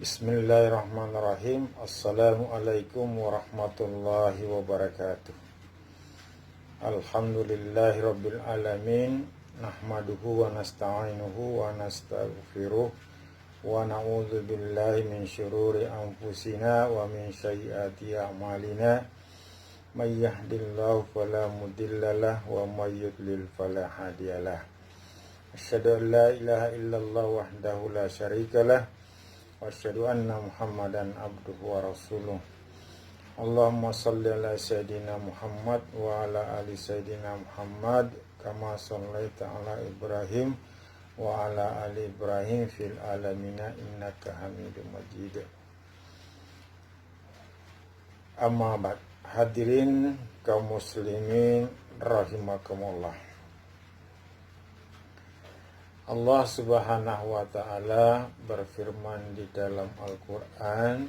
Bismillahirrahmanirrahim. Assalamualaikum warahmatullahi wabarakatuh. Alhamdulillahirabbil alamin. Nahmaduhu wa nasta'inuhu wa nastaghfiruh wa na'udzu billahi min syururi anfusina wa min sayyiati a'malina. May yahdihillahu fala mudhillalah wa may yudlil fala hadiyalah. Asyhadu an la ilaha illallah wahdahu la syarikalah wa asyhadu anna Muhammadan abduhu wa rasuluh. Allahumma salli ala sayyidina Muhammad wa ala ali sayyidina Muhammad kama shallaita ala Ibrahim wa ala ali Ibrahim fil alamina innaka Hamidum Majid. Amma ba'd. Hadirin kaum muslimin rahimakumullah. Allah Subhanahu wa ta'ala berfirman di dalam Al-Qur'an,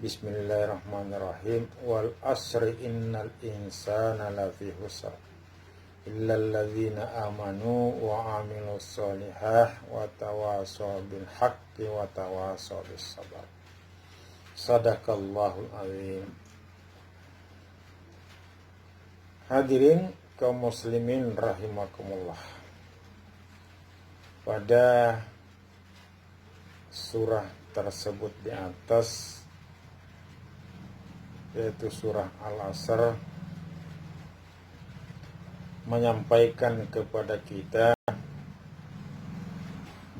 Bismillahirrahmanirrahim, wal asri innal insana lafi khusr illal ladzina amanu wa amilus solihah wa tawasaw bil haqqi wa tawasaw bis sabr. Sadaqallahul azim. Hadirin kaum muslimin rahimakumullah. Pada surah tersebut di atas, yaitu surah Al-Asr, menyampaikan kepada kita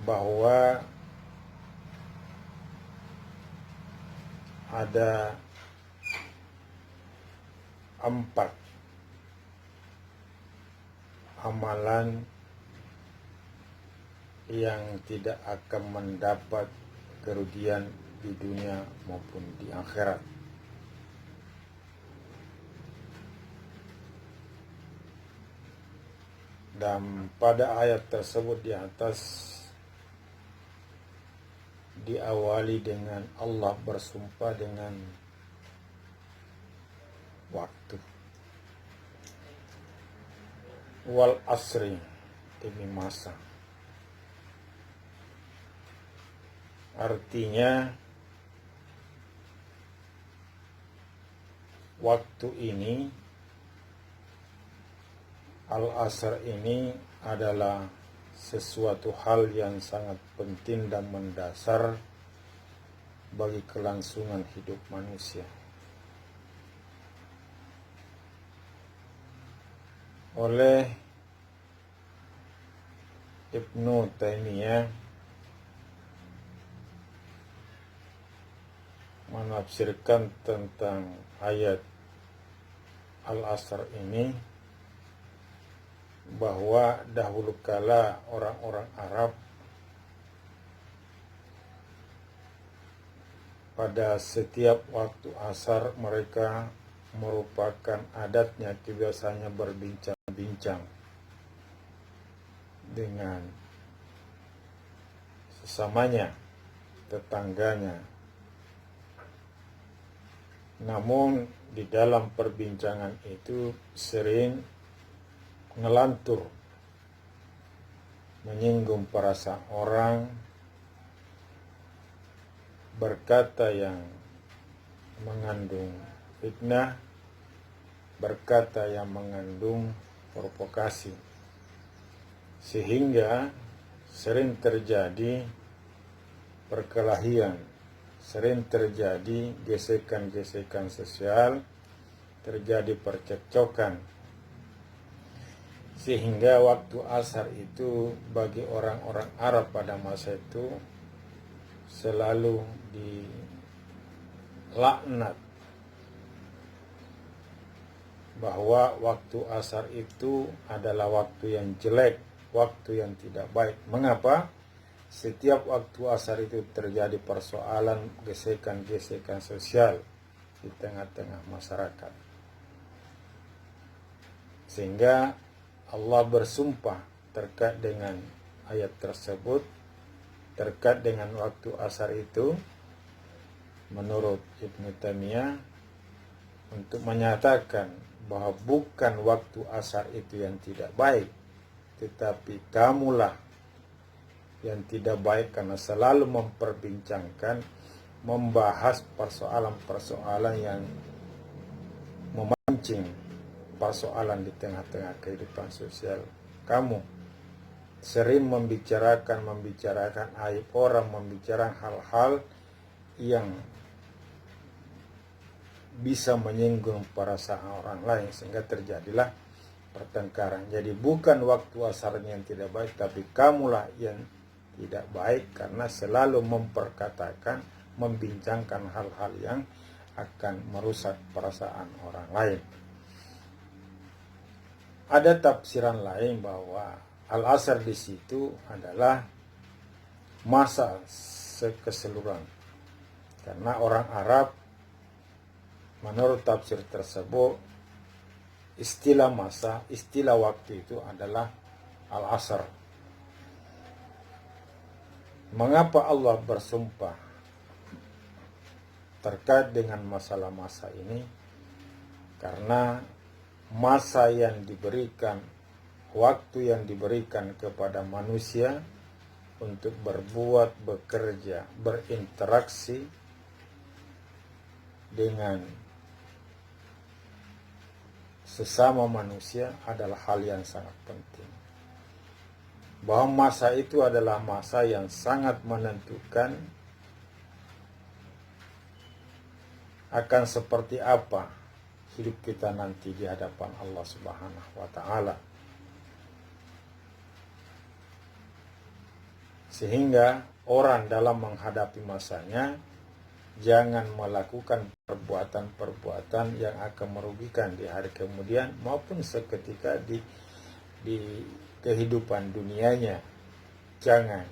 bahwa ada 4 amalan yang tidak akan mendapat kerugian di dunia maupun di akhirat. Dan pada ayat tersebut di atas diawali dengan Allah bersumpah dengan waktu. Wal asri, demi masa. Artinya waktu ini, Al-Asr ini adalah sesuatu hal yang sangat penting dan mendasar bagi kelangsungan hidup manusia. Oleh Ibnu Taimiyah menafsirkan tentang ayat Al-Asr ini bahwa dahulu kala orang-orang Arab pada setiap waktu asar mereka merupakan adatnya, kebiasaannya berbincang-bincang dengan sesamanya, tetangganya. Namun di dalam perbincangan itu sering ngelantur, menyinggung perasaan orang, berkata yang mengandung fitnah, berkata yang mengandung provokasi, sehingga sering terjadi perkelahian, sering terjadi gesekan-gesekan sosial, terjadi percekcokan, sehingga waktu asar itu bagi orang-orang Arab pada masa itu selalu dilaknat, bahwa waktu asar itu adalah waktu yang jelek, waktu yang tidak baik. Mengapa? Setiap waktu asar itu terjadi persoalan gesekan-gesekan sosial di tengah-tengah masyarakat. Sehingga Allah bersumpah terkait dengan ayat tersebut, terkait dengan waktu asar itu, menurut Ibnu Taimiyah, untuk menyatakan bahwa bukan waktu asar itu yang tidak baik, tetapi kamulah yang tidak baik karena selalu memperbincangkan, membahas persoalan-persoalan yang memancing persoalan di tengah-tengah kehidupan sosial. Kamu sering membicarakan aib orang, membicarakan hal-hal yang bisa menyinggung perasaan orang lain, sehingga terjadilah pertengkaran. Jadi bukan waktu asalnya yang tidak baik, tapi kamulah yang tidak baik karena selalu memperkatakan, membincangkan hal-hal yang akan merusak perasaan orang lain. Ada tafsiran lain bahwa al-asr di situ adalah masa keseluruhan. Karena orang Arab menurut tafsir tersebut istilah masa, istilah waktu itu adalah al-asr. Mengapa Allah bersumpah terkait dengan masalah masa ini? Karena masa yang diberikan, waktu yang diberikan kepada manusia untuk berbuat, bekerja, berinteraksi dengan sesama manusia adalah hal yang sangat penting. Bahwa masa itu adalah masa yang sangat menentukan akan seperti apa hidup kita nanti di hadapan Allah Subhanahu wa Ta'ala. Sehingga orang dalam menghadapi masanya jangan melakukan perbuatan-perbuatan yang akan merugikan di hari kemudian maupun seketika di kehidupan dunianya. Jangan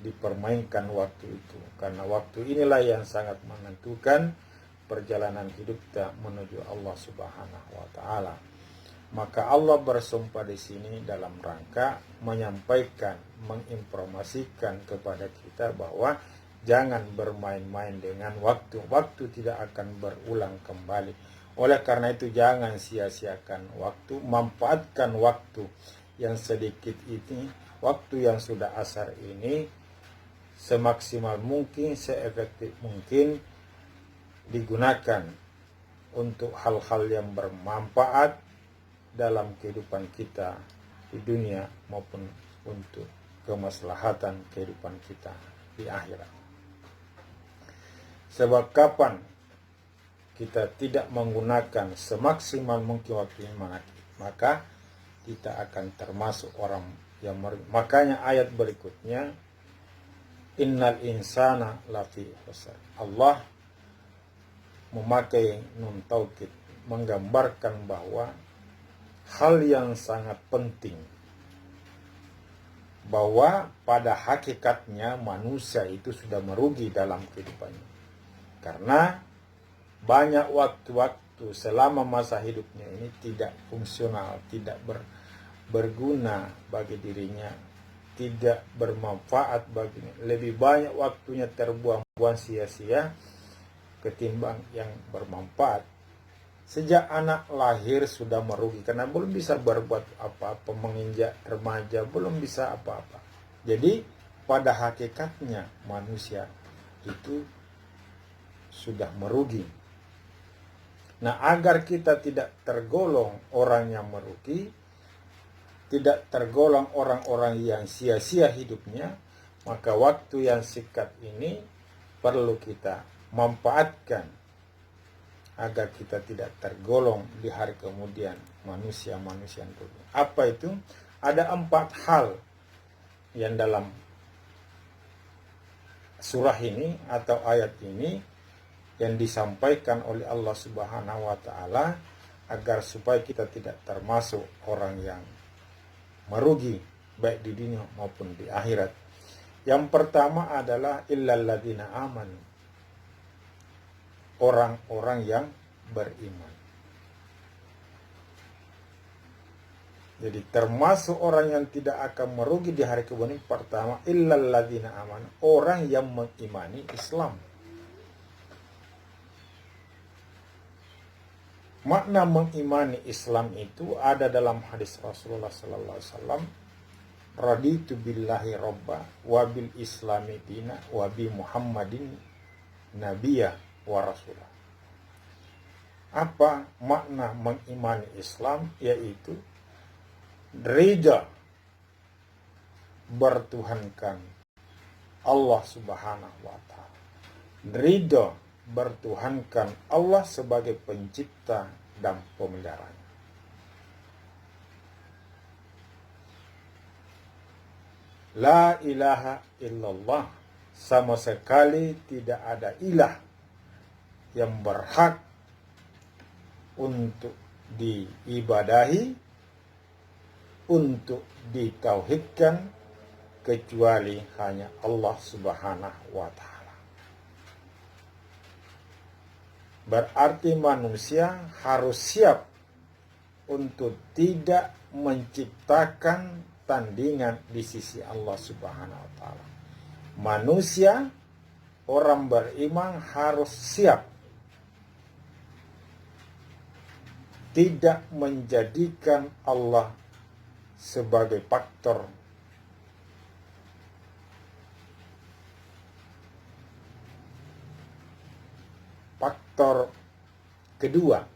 dipermainkan waktu itu, karena waktu inilah yang sangat menentukan perjalanan hidup kita menuju Allah Subhanahu wa Ta'ala. Maka Allah bersumpah di sini dalam rangka menyampaikan, menginformasikan kepada kita bahwa jangan bermain-main dengan waktu. Waktu tidak akan berulang kembali. Oleh karena itu jangan sia-siakan waktu, manfaatkan waktu yang sedikit ini, waktu yang sudah asar ini semaksimal mungkin, seefektif mungkin digunakan untuk hal-hal yang bermanfaat dalam kehidupan kita di dunia maupun untuk kemaslahatan kehidupan kita di akhirat. Sebab kapan kita tidak menggunakan semaksimal mungkin waktu ini, maka kita akan termasuk orang yang makanya ayat berikutnya, innal insana lafi khusr. Allah memakai nun taukid menggambarkan bahwa hal yang sangat penting, bahwa pada hakikatnya manusia itu sudah merugi dalam kehidupannya. Karena banyak waktu-waktu selama masa hidupnya ini tidak fungsional, tidak berguna bagi dirinya, tidak bermanfaat baginya. Lebih banyak waktunya terbuang-buang sia-sia ketimbang yang bermanfaat. Sejak anak lahir sudah merugi karena belum bisa berbuat apa-apa, menginjak remaja belum bisa apa-apa. Jadi pada hakikatnya manusia itu sudah merugi. Nah, agar kita tidak tergolong orang yang merugi, tidak tergolong orang-orang yang sia-sia hidupnya, maka waktu yang singkat ini perlu kita manfaatkan agar kita tidak tergolong di hari kemudian manusia-manusia yang rugi. Apa itu? Ada 4 hal yang dalam surah ini atau ayat ini yang disampaikan oleh Allah Subhanahu wa Ta'ala agar supaya kita tidak termasuk orang yang merugi baik di dunia maupun di akhirat. Yang pertama adalah illal ladzina amanu, orang-orang yang beriman. Jadi termasuk orang yang tidak akan merugi di hari kemudian, pertama illal ladzina amanu, orang yang mengimani Islam. Makna mengimani Islam itu ada dalam hadis Rasulullah sallallahu alaihi wasallam raditu billahi robba wabil islami dina wabi muhammadin nabiyya wa rasulah. Apa makna mengimani Islam? Yaitu ridha bertuhankan Allah subhanahu wa ta'ala, ridha bertuhankan Allah sebagai pencipta dan pemeliharanya. La ilaha illallah, sama sekali tidak ada ilah yang berhak untuk diibadahi, untuk ditauhidkan, kecuali hanya Allah subhanahu wa ta'ala. Berarti manusia harus siap untuk tidak menciptakan tandingan di sisi Allah subhanahu wa ta'ala. Manusia, orang beriman harus siap tidak menjadikan Allah sebagai faktor kedua.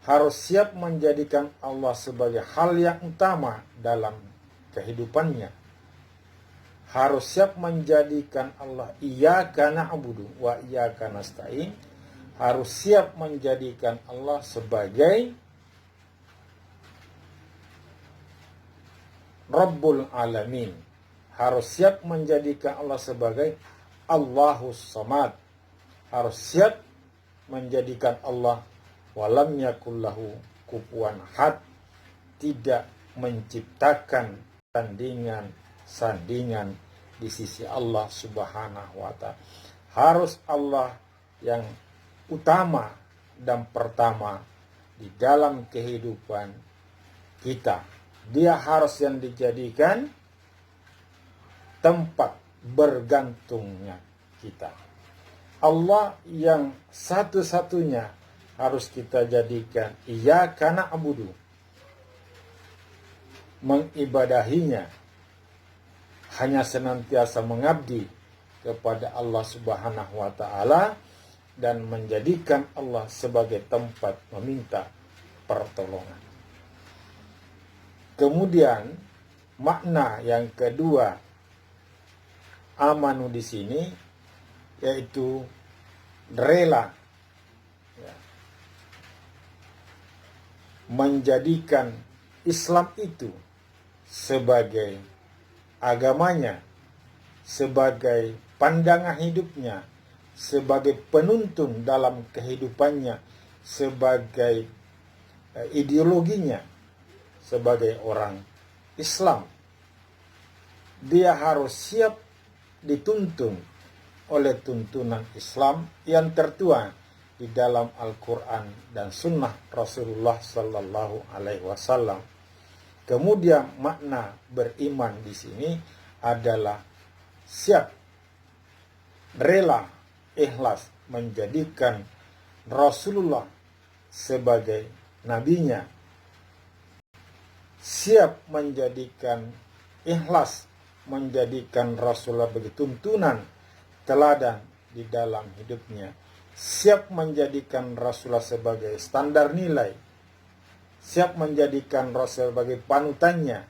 Harus siap menjadikan Allah sebagai hal yang utama dalam kehidupannya. Harus siap menjadikan Allah iyyaka na'budu wa iyyaka nasta'in. Harus siap menjadikan Allah sebagai Rabbul Alamin. Harus siap menjadikan Allah sebagai Allahus Samad. Harus siap menjadikan Allah walam yakullahu kufuwan ahad, tidak menciptakan sandingan di sisi Allah subhanahu wa ta'ala. Harus Allah yang utama dan pertama di dalam kehidupan kita. Dia harus yang dijadikan tempat bergantungnya kita. Allah yang satu-satunya harus kita jadikan iyyaka na'budu, mengibadahinya, hanya senantiasa mengabdi kepada Allah subhanahu wa ta'ala, dan menjadikan Allah sebagai tempat meminta pertolongan. Kemudian makna yang kedua amanu di sini yaitu rela, menjadikan Islam itu sebagai agamanya, sebagai pandangan hidupnya, sebagai penuntun dalam kehidupannya, sebagai ideologinya, sebagai orang Islam. Dia harus siap dituntun oleh tuntunan Islam yang tertuang di dalam Al-Quran dan Sunnah Rasulullah Sallallahu Alaihi Wasallam. Kemudian makna beriman di sini adalah siap, rela, ikhlas menjadikan Rasulullah sebagai nabinya, siap menjadikan ikhlas menjadikan Rasulullah sebagai tuntunan teladan di dalam hidupnya, siap menjadikan Rasulullah sebagai standar nilai, siap menjadikan Rasul sebagai panutannya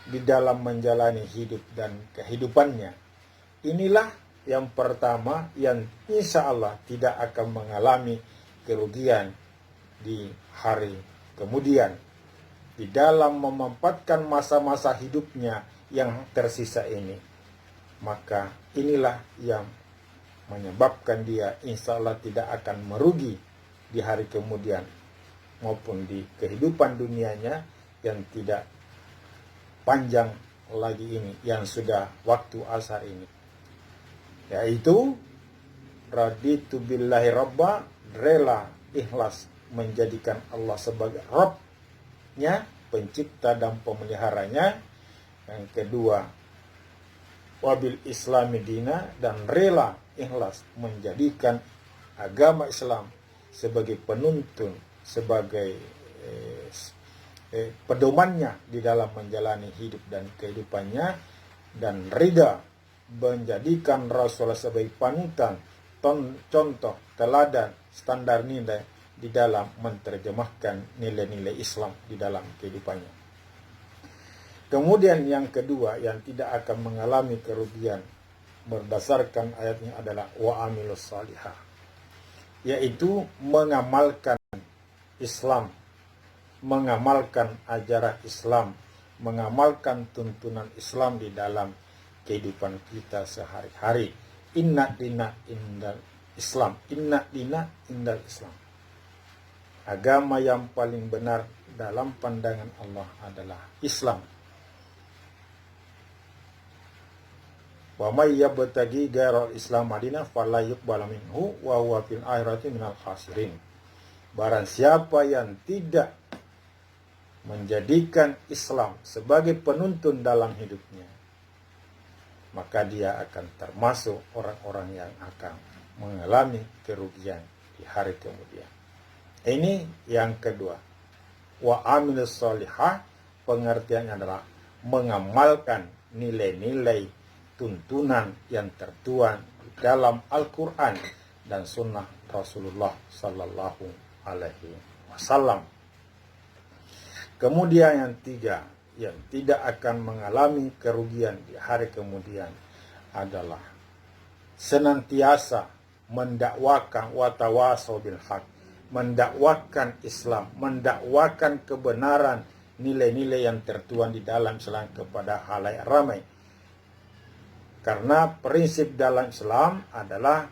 di dalam menjalani hidup dan kehidupannya. Inilah yang pertama yang insya Allah tidak akan mengalami kerugian di hari kemudian, di dalam memanfaatkan masa-masa hidupnya yang tersisa ini. Maka inilah yang menyebabkan dia insya Allah tidak akan merugi di hari kemudian maupun di kehidupan dunianya yang tidak panjang lagi ini, yang sudah waktu asar ini, yaitu raditu billahi robba, rela ikhlas menjadikan Allah sebagai Rabb-nya, pencipta dan pemeliharanya. Yang kedua, wabil islami dina, dan rela ikhlas menjadikan agama Islam sebagai penuntun, sebagai pedomannya di dalam menjalani hidup dan kehidupannya, dan ridha menjadikan Rasulullah sebagai panutan, contoh, teladan, standar nilai di dalam menerjemahkan nilai-nilai Islam di dalam kehidupannya. Kemudian yang kedua yang tidak akan mengalami kerugian berdasarkan ayatnya adalah wa amilus salihah, yaitu mengamalkan Islam, mengamalkan ajaran Islam, mengamalkan tuntunan Islam di dalam kehidupan kita sehari-hari. Inna dina indal Islam, inna dina indal Islam. Agama yang paling benar dalam pandangan Allah adalah Islam. Wa may yabtaghi ghairal Islam madina fala yuqbalu minhu wa huwa fil akhirati minal khasirin. Barang siapa yang tidak menjadikan Islam sebagai penuntun dalam hidupnya, maka dia akan termasuk orang-orang yang akan mengalami kerugian di hari kemudian. Ini yang kedua. Wa amilus solihah, pengertiannya adalah mengamalkan nilai-nilai tuntunan yang tertuang dalam Al-Quran dan Sunnah Rasulullah Sallallahu Alaihi Wasallam. Kemudian yang tiga, yang tidak akan mengalami kerugian di hari kemudian adalah senantiasa mendakwakan watawasau bil haq, mendakwakan Islam, mendakwakan kebenaran, nilai-nilai yang tertuang di dalam Islam kepada halayak ramai. Karena prinsip dalam Islam adalah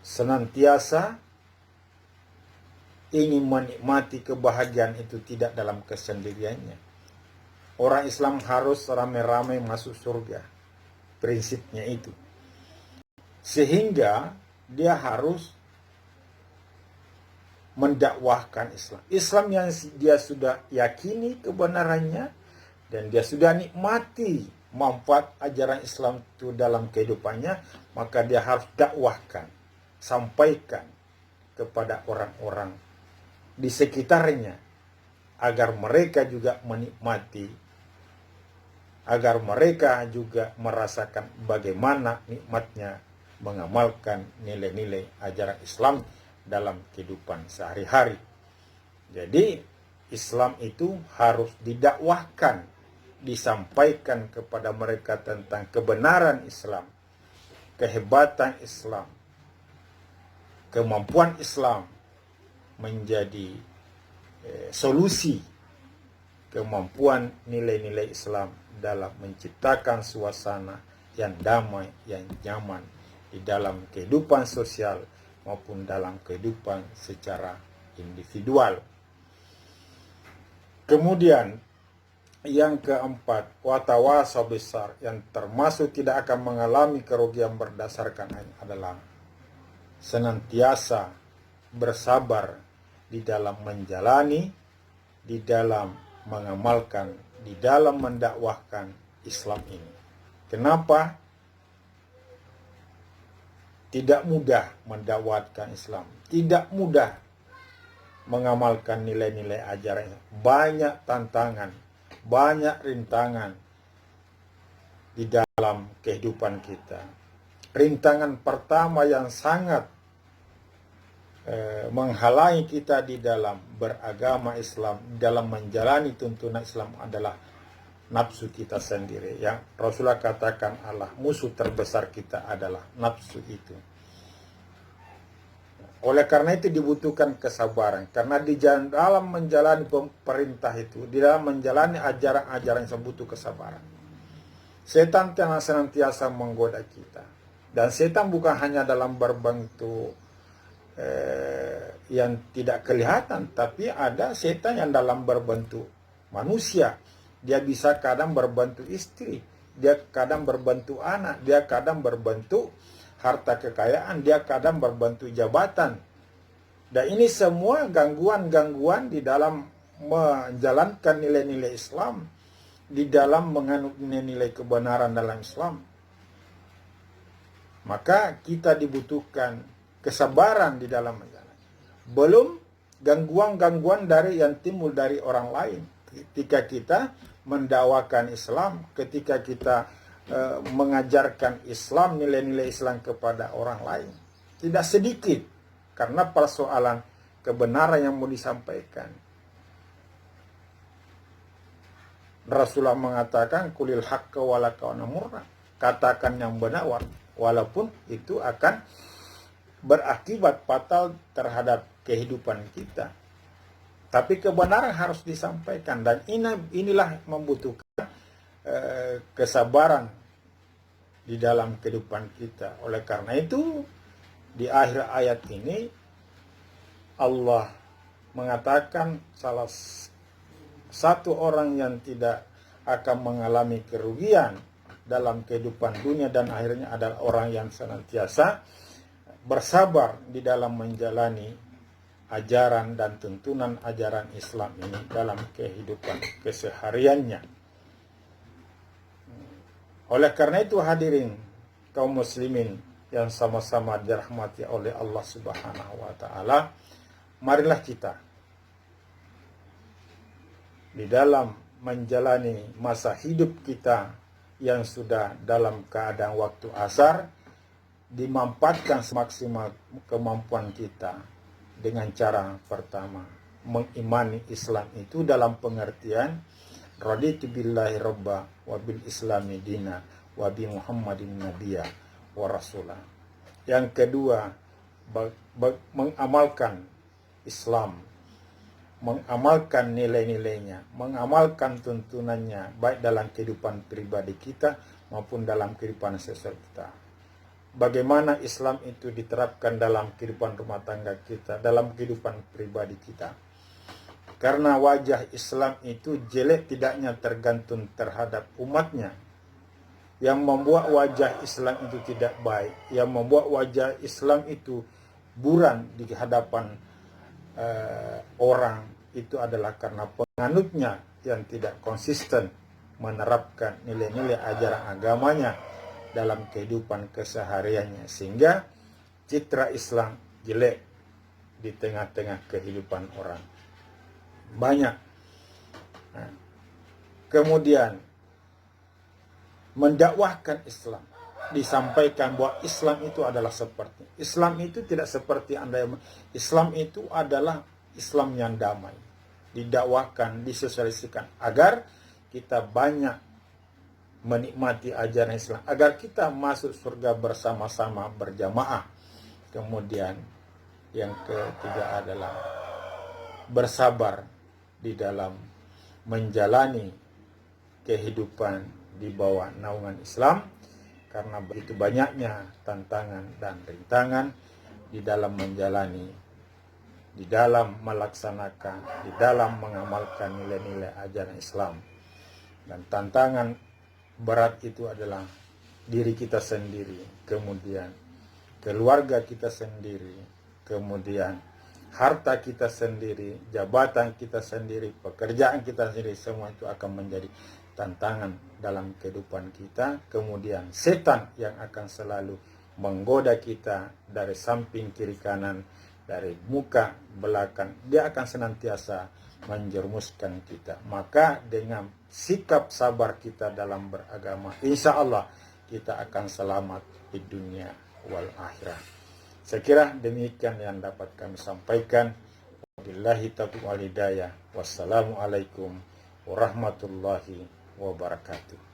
senantiasa ingin menikmati kebahagiaan itu tidak dalam kesendiriannya. Orang Islam harus ramai-ramai masuk surga. Prinsipnya itu. Sehingga dia harus mendakwahkan Islam. Islam yang dia sudah yakini kebenarannya dan dia sudah nikmati manfaat ajaran Islam itu dalam kehidupannya, maka dia harus dakwahkan, sampaikan kepada orang-orang di sekitarnya agar mereka juga menikmati, agar mereka juga merasakan bagaimana nikmatnya mengamalkan nilai-nilai ajaran Islam dalam kehidupan sehari-hari. Jadi Islam itu harus didakwahkan, disampaikan kepada mereka tentang kebenaran Islam, kehebatan Islam, kemampuan Islam menjadi solusi, kemampuan nilai-nilai Islam dalam menciptakan suasana yang damai, yang nyaman di dalam kehidupan sosial maupun dalam kehidupan secara individual. Kemudian yang keempat, watawasau besar, yang termasuk tidak akan mengalami kerugian berdasarkan adalah senantiasa bersabar di dalam menjalani, di dalam mengamalkan, di dalam mendakwahkan Islam ini. Kenapa? Tidak mudah mendakwahkan Islam, tidak mudah mengamalkan nilai-nilai ajaran. Banyak tantangan, banyak rintangan di dalam kehidupan kita. Rintangan pertama yang sangat menghalangi kita di dalam beragama Islam, dalam menjalani tuntunan Islam adalah nafsu kita sendiri. Yang Rasulullah katakan Allah, musuh terbesar kita adalah nafsu itu. Oleh karena itu dibutuhkan kesabaran. Karena di dalam menjalani perintah itu, di dalam menjalani ajaran-ajaran yang butuh kesabaran. Setan senantiasa menggoda kita. Dan setan bukan hanya dalam berbentuk yang tidak kelihatan, tapi ada setan yang dalam berbentuk manusia. Dia bisa kadang berbentuk istri, dia kadang berbentuk anak, dia kadang berbentuk harta kekayaan, dia kadang berbentuk jabatan. Dan ini semua gangguan-gangguan di dalam menjalankan nilai-nilai Islam, di dalam menganut nilai-nilai kebenaran dalam Islam. Maka kita dibutuhkan kesabaran di dalam menjalani. Belum gangguan-gangguan dari yang timbul dari orang lain. Ketika kita mendakwakan Islam, ketika kita mengajarkan Islam, nilai-nilai Islam kepada orang lain. Tidak sedikit, karena persoalan kebenaran yang mau disampaikan. Rasulullah mengatakan, kulil haqqa walaka murna. Katakan yang benar, walaupun itu akan berakibat fatal terhadap kehidupan kita. Tapi kebenaran harus disampaikan, dan inilah membutuhkan kesabaran di dalam kehidupan kita. Oleh karena itu, di akhir ayat ini Allah mengatakan salah satu orang yang tidak akan mengalami kerugian dalam kehidupan dunia dan akhirnya adalah orang yang senantiasa bersabar di dalam menjalani ajaran dan tuntunan ajaran Islam ini dalam kehidupan kesehariannya. Oleh karena itu, hadirin kaum muslimin yang sama-sama dirahmati oleh Allah Subhanahu wa taala, marilah kita di dalam menjalani masa hidup kita yang sudah dalam keadaan waktu asar, dimanfaatkan semaksimal kemampuan kita dengan cara pertama, mengimani Islam itu dalam pengertian raditu billahi robba wa bil islami dina wa bi muhammadin nabiyya wa rasulah. Yang kedua, mengamalkan Islam, mengamalkan nilai-nilainya, mengamalkan tuntunannya, baik dalam kehidupan pribadi kita maupun dalam kehidupan sosial kita. Bagaimana Islam itu diterapkan dalam kehidupan rumah tangga kita, dalam kehidupan pribadi kita. Karena wajah Islam itu jelek tidaknya tergantung terhadap umatnya. Yang membuat wajah Islam itu tidak baik, yang membuat wajah Islam itu buram di hadapan orang, itu adalah karena penganutnya yang tidak konsisten menerapkan nilai-nilai ajaran agamanya dalam kehidupan kesehariannya, sehingga citra Islam jelek di tengah-tengah kehidupan orang banyak. Nah, kemudian mendakwahkan Islam, disampaikan bahwa Islam itu adalah seperti, Islam itu tidak seperti Anda. Islam itu adalah Islam yang damai. Didakwahkan, disosialisasikan agar kita banyak menikmati ajaran Islam, agar kita masuk surga bersama-sama berjamaah. Kemudian yang ketiga adalah bersabar di dalam menjalani kehidupan di bawah naungan Islam, karena begitu banyaknya tantangan dan rintangan di dalam menjalani, di dalam melaksanakan, di dalam mengamalkan nilai-nilai ajaran Islam. Dan tantangan berat itu adalah diri kita sendiri, kemudian keluarga kita sendiri, kemudian harta kita sendiri, jabatan kita sendiri, pekerjaan kita sendiri, semua itu akan menjadi tantangan dalam kehidupan kita. Kemudian setan yang akan selalu menggoda kita dari samping, kiri, kanan, dari muka, belakang. Dia akan senantiasa menjerumuskan kita. Maka dengan sikap sabar kita dalam beragama, insya Allah kita akan selamat di dunia wal akhirah. Saya kira demikian yang dapat kami sampaikan. Wabillahi taufiq wal hidayah. Wassalamualaikum warahmatullahi wabarakatuh.